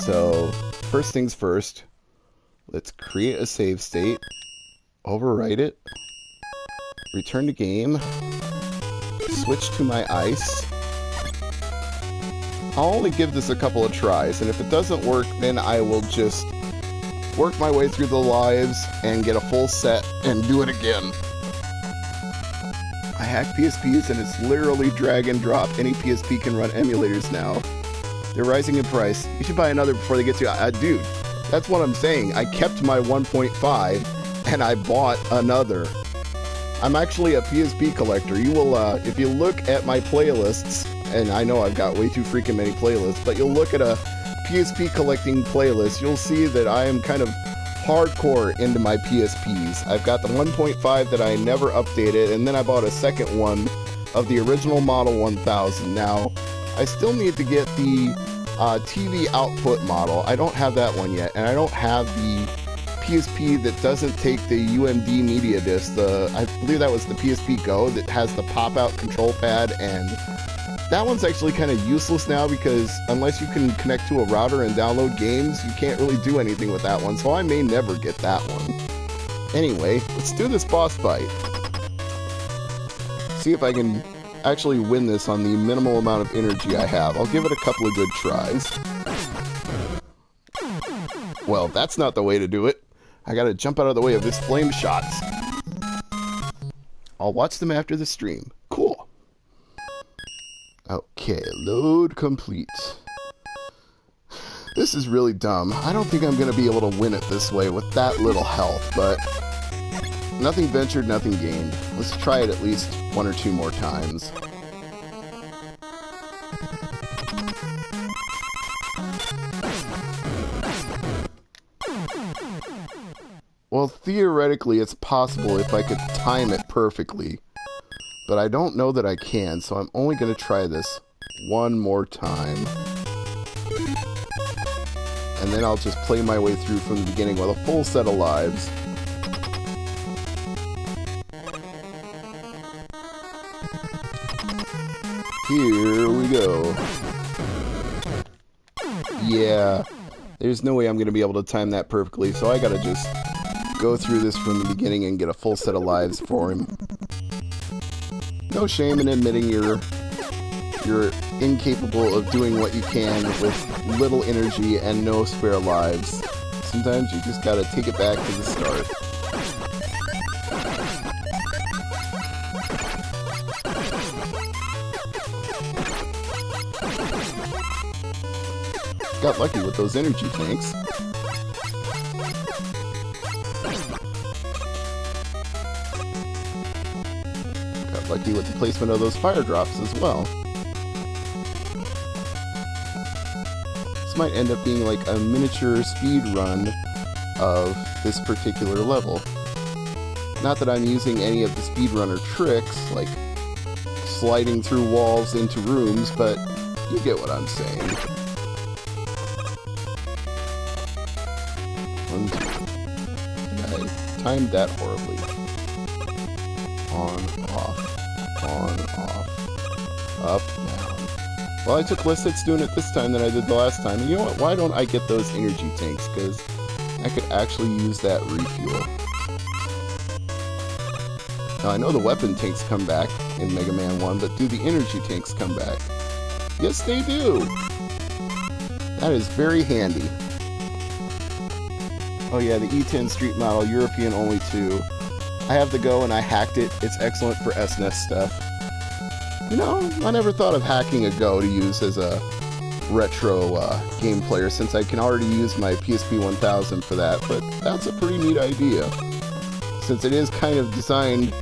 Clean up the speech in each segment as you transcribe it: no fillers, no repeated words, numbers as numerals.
So, first things first, let's create a save state, overwrite it, return to game, switch to my ice. I'll only give this a couple of tries, and if it doesn't work, then I will just work my way through the lives and get a full set and do it again. I hack PSPs and it's literally drag and drop. Any PSP can run emulators now. They're rising in price. You should buy another before they get to you. Dude, that's what I'm saying. I kept my 1.5 and I bought another. I'm actually a PSP collector. You will, if you look at my playlists, and I know I've got way too freaking many playlists, but you'll look at a PSP collecting playlist, you'll see that I am kind of hardcore into my PSPs. I've got the 1.5 that I never updated, and then I bought a second one of the original model 1000. Now, I still need to get the TV output model. I don't have that one yet, and I don't have the PSP that doesn't take the UMD media disc. I believe that was the PSP Go that has the pop-out control pad, and that one's actually kind of useless now because unless you can connect to a router and download games, you can't really do anything with that one, so I may never get that one. Anyway, let's do this boss fight. See if I can actually win this on the minimal amount of energy I have. I'll give it a couple of good tries. Well, that's not the way to do it. I gotta jump out of the way of this flame shots. I'll watch them after the stream. Cool. Okay, load complete. This is really dumb. I don't think I'm going to be able to win it this way with that little health, but nothing ventured, nothing gained. Let's try it at least one or two more times. Well, theoretically, it's possible if I could time it perfectly. But I don't know that I can, so I'm only going to try this one more time. And then I'll just play my way through from the beginning with a full set of lives. Here we go. Yeah, there's no way I'm going to be able to time that perfectly, so I gotta just go through this from the beginning and get a full set of lives for him. No shame in admitting you're incapable of doing what you can with little energy and no spare lives. Sometimes you just gotta take it back to the start. Got lucky with those energy tanks. Lucky with the placement of those fire drops as well. This might end up being like a miniature speed run of this particular level. Not that I'm using any of the speedrunner tricks, like sliding through walls into rooms, but you get what I'm saying. I timed that horribly. On, off. On, off, up, down. Well, I took less hits doing it this time than I did the last time. And you know what? Why don't I get those energy tanks? Because I could actually use that refuel. Now, I know the weapon tanks come back in Mega Man 1, but do the energy tanks come back? Yes, they do! That is very handy. Oh yeah, the E10 Street Model, European only 2. I have the Go and I hacked it. It's excellent for SNES stuff. You know, I never thought of hacking a Go to use as a retro game player since I can already use my PSP 1000 for that, but that's a pretty neat idea. Since it is kind of designed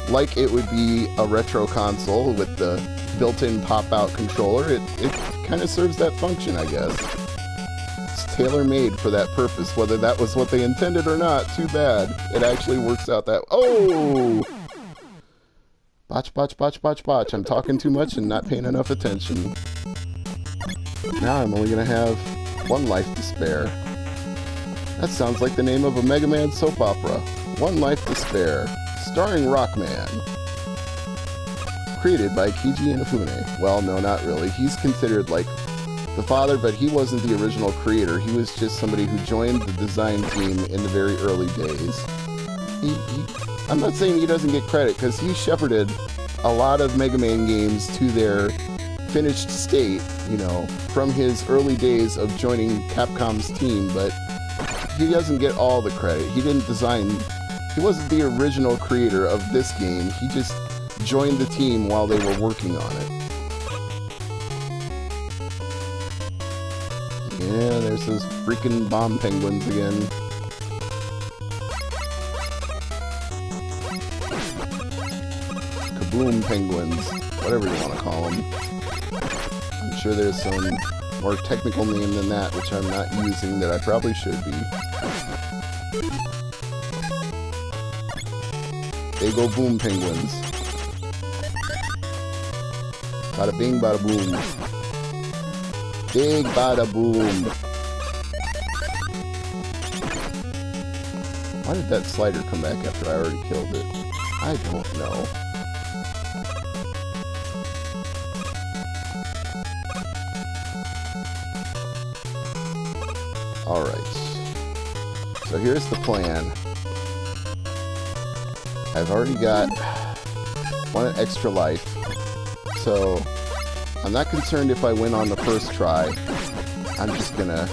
like it would be a retro console with the built-in pop-out controller, it kind of serves that function, I guess. It's tailor-made for that purpose, whether that was what they intended or not. Too bad. It actually works out that... Oh! Botch, botch, botch, botch, botch. I'm talking too much and not paying enough attention. Now I'm only gonna have one life to spare. That sounds like the name of a Mega Man soap opera. One Life to Spare, starring Rockman. Created by Keiji Inafune. Well, no, not really. He's considered like the father, but he wasn't the original creator. He was just somebody who joined the design team in the very early days. I'm not saying he doesn't get credit, because he shepherded a lot of Mega Man games to their finished state, you know, from his early days of joining Capcom's team, but he doesn't get all the credit. He didn't design, he wasn't the original creator of this game. He just joined the team while they were working on it. Yeah, there's those freaking bomb penguins again. Kabloom penguins, whatever you want to call them. I'm sure there's some more technical name than that, which I'm not using, that I probably should be. They go boom penguins. Bada bing, bada boom. Big bada boom. Why did that slider come back after I already killed it? I don't know. Alright. So here's the plan. I've already got one extra life. So I'm not concerned if I win on the first try. I'm just gonna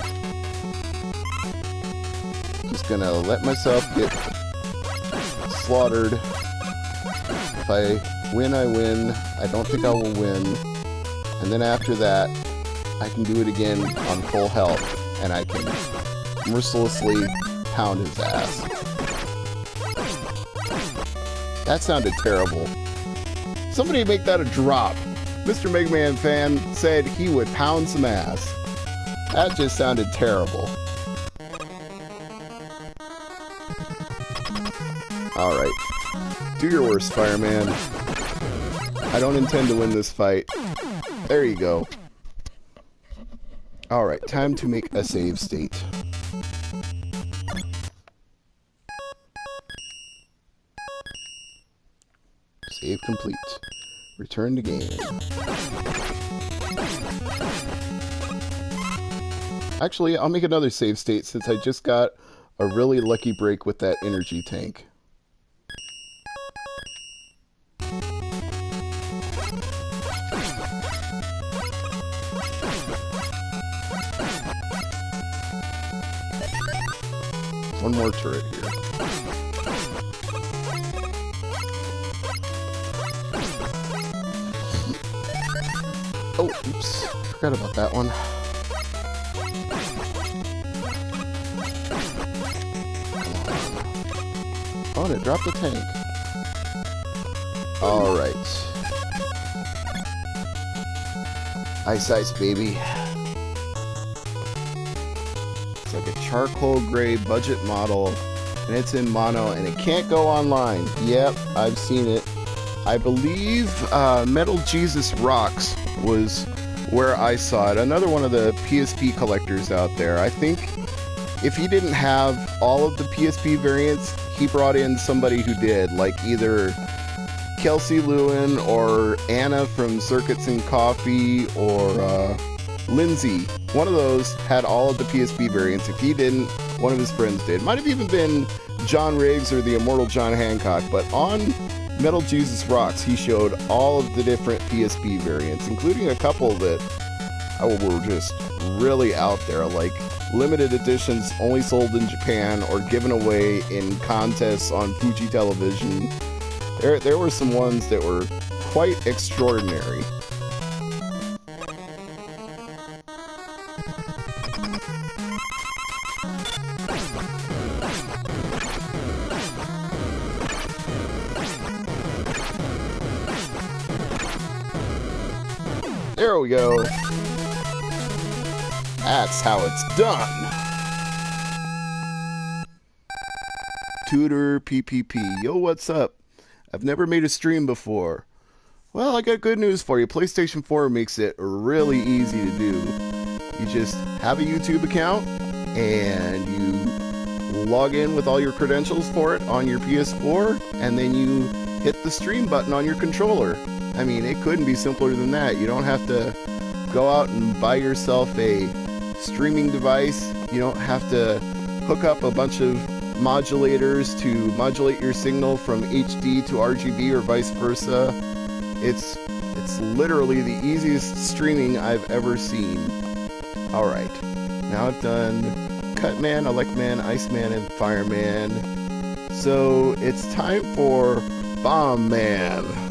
let myself get slaughtered. If I win, I win. I don't think I will win. And then after that, I can do it again on full health, and I can mercilessly pound his ass. That sounded terrible. Somebody make that a drop. Mr. MegaManFan said he would pound some ass. That just sounded terrible. Alright. Do your worst, fireman. I don't intend to win this fight. There you go. Alright, time to make a save state. Save complete. Return to game. Actually, I'll make another save state since I just got a really lucky break with that energy tank. One more turret here. Oh, oops. Forgot about that one. Oh, and it dropped the tank. Alright. Ice, baby. It's like a charcoal gray budget model, and it's in mono, and it can't go online. Yep, I've seen it. I believe Metal Jesus Rocks was where I saw it. Another one of the PSP collectors out there. I think if he didn't have all of the PSP variants, he brought in somebody who did, like either Kelsey Lewin or Anna from Circuits and Coffee, or Lindsay. One of those had all of the PSP variants. If he didn't, one of his friends did. Might have even been John Riggs or the immortal John Hancock, but on Metal Jesus Rocks, he showed all of the different PSP variants, including a couple that were just really out there, like limited editions only sold in Japan or given away in contests on Fuji Television. There were some ones that were quite extraordinary. There we go. That's how it's done. Tutor PPP. Yo, what's up? I've never made a stream before. Well, I got good news for you. PlayStation 4 makes it really easy to do. You just have a YouTube account and you log in with all your credentials for it on your PS4, and then you hit the stream button on your controller. I mean, it couldn't be simpler than that. You don't have to go out and buy yourself a streaming device. You don't have to hook up a bunch of modulators to modulate your signal from HD to RGB or vice versa. It's literally the easiest streaming I've ever seen. Alright, now I've done Cutman, Electman, Iceman, and Fireman. So it's time for Bomb Man.